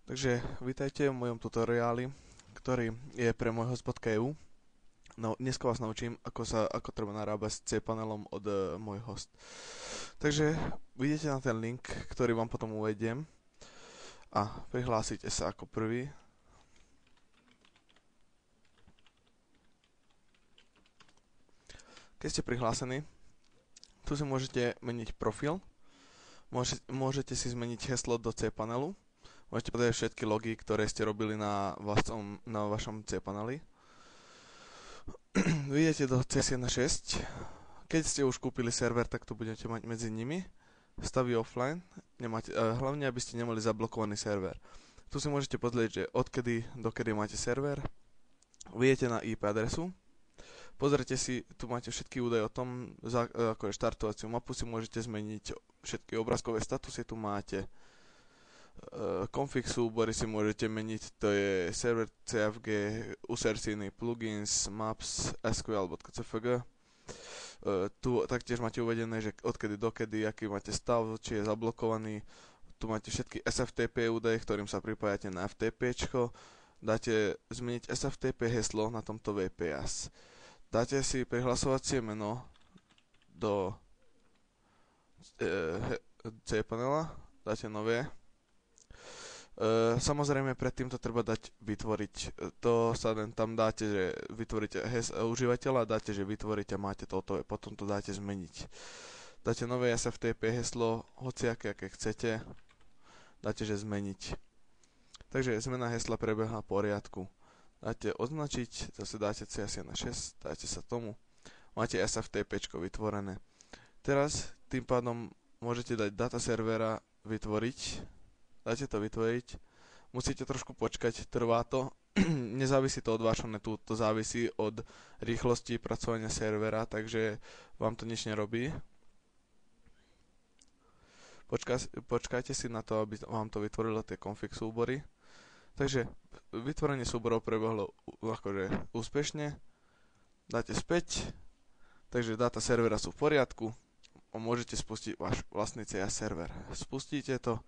Takže vítajte v mojom tutoriáli, ktorý je pre môj host.eu. No, dneska vás naučím, ako treba narábať s cPanelom od môj host. Takže vidíte na ten link, ktorý vám potom uvediem a prihlásite sa ako prvý. Keď ste prihlásení, tu si môžete meniť profil, môžete si zmeniť heslo do cPanelu. Môžete podať všetky logy, ktoré ste robili na vašom cPaneli. Vidíte do CS16. Keď ste už kúpili server, tak to budete mať medzi nimi. Stavy offline. Hlavne, aby ste nemali zablokovaný server. Tu si môžete pozrieť, že odkedy dokedy máte server. Vidíte na IP adresu. Pozrite si, tu máte všetky údaje o tom, ako je štartovaciu mapu, si môžete zmeniť všetky obrázkové statusy, tu máte config súbory si môžete meniť, to je server CFG, userciny, plugins, maps, sql.cfg. Tu taktiež máte uvedené, že odkedy dokedy, aký máte stav, či je zablokovaný. Tu máte všetky SFTP údaje, ktorým sa pripájate na FTPčko. Dáte zmeniť SFTP heslo na tomto VPS. Dáte si prihlasovacie meno do cPanela, dáte nové. Samozrejme predtým to treba dať vytvoriť. To sa len tam dáte, že vytvoríte užívateľa, dáte, že vytvoríte, máte to hotové, potom to dáte zmeniť. Dáte nové SFTP heslo, hociaké, aké chcete, dáte, že zmeniť. Takže zmena hesla prebieha v poriadku. Dáte označiť, zase dáte CS16, dáte sa tomu, máte SFTPčko vytvorené. Teraz tým pádom môžete dať data servera vytvoriť. Dáte to vytvoriť, musíte trošku počkať, trvá to, nezávisí to od vášho netu, to závisí od rýchlosti pracovania servera, takže vám to nič nerobí. Počkajte si na to, aby vám to vytvorilo tie config súbory. Takže vytvorenie súborov prebehlo akože úspešne, dáte späť, takže dáta servera sú v poriadku a môžete spustiť váš vlastný CS server. Spustíte to,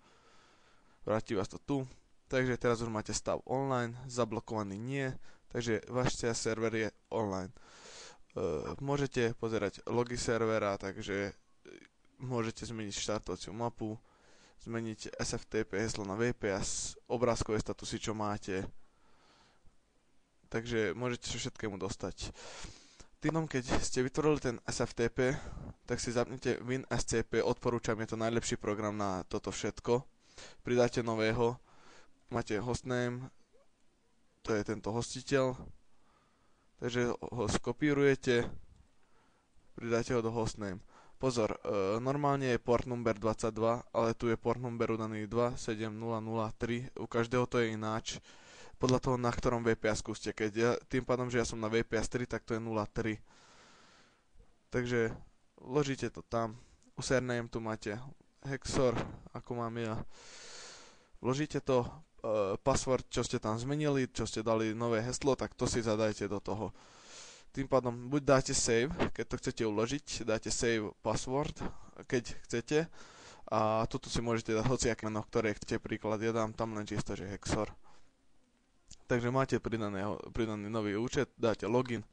vráti vás to tu, takže teraz už máte stav online, zablokovaný nie, takže váš CS server je online. Môžete pozerať logy servera, takže môžete zmeniť štartovaciu mapu, zmeniť SFTP heslo na VPS, obrázkové statusy, čo máte, takže môžete sa všetkému dostať. Tým, keď ste vytvorili ten SFTP, tak si zapnite WinSCP, odporúčam, je to najlepší program na toto všetko. Pridáte nového, máte hostname, to je tento hostiteľ, takže ho skopírujete, pridáte ho do hostname. Pozor, normálne je port number 22, ale tu je port number udaný 27003, u každého to je ináč, podľa toho, na ktorom VPS-ku ste. Tým pádom, že ja som na VPS 3, tak to je 03. Takže vložíte to tam, username tu máte Hexor, ako mám ja. Vložíte to, password, čo ste tam zmenili, čo ste dali nové heslo, tak to si zadajte do toho. Tým pádom buď dáte save, keď to chcete uložiť, dáte save password, keď chcete. A tuto si môžete dať hociaké meno, ktoré chcete, príklad. Ja dám tam len čisto, že Hexor. Takže máte pridaný nový účet, dáte login.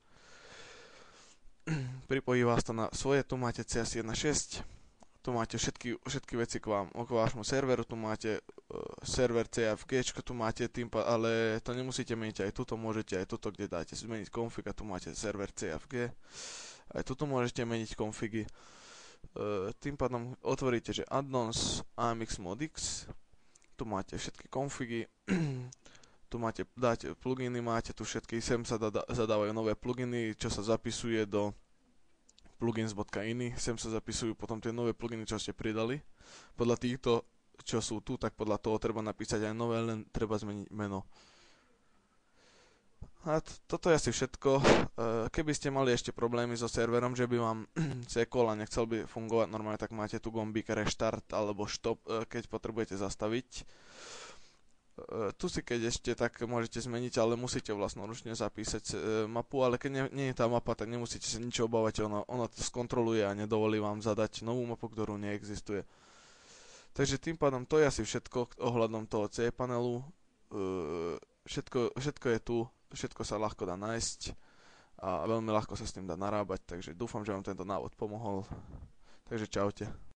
Pripojí vás to na svoje, tu máte CS16. Tu máte všetky veci k vášmu serveru, tu máte server CFG, tu máte ale to nemusíte meniť, aj tuto môžete, aj tuto, kde dáte zmeniť config, a tu máte server CFG, aj tuto môžete meniť configy. Tým pádom otvoríte, že addons AMX Modix, tu máte všetky configy, tu dáte pluginy, máte tu všetky, sem sa zadávajú nové pluginy, čo sa zapisuje do plugins.ini, sem sa zapisujú potom tie nové pluginy, čo ste pridali. Podľa týchto, čo sú tu, tak podľa toho treba napísať aj nové, len treba zmeniť meno. A toto je asi všetko. Keby ste mali ešte problémy so serverom, že by vám sekol a nechcel by fungovať normálne, tak máte tu gombík restart alebo stop, keď potrebujete zastaviť. Tu si keď ešte tak môžete zmeniť, ale musíte vlastnoručne zapísať mapu, ale keď nie je tá mapa, tak nemusíte sa nič obávať, ona to skontroluje a nedovolí vám zadať novú mapu, ktorú neexistuje. Takže tým pádom to je asi všetko ohľadom toho C panelu. Všetko je tu, všetko sa ľahko dá nájsť a veľmi ľahko sa s tým dá narábať, takže dúfam, že vám tento návod pomohol. Takže čaute.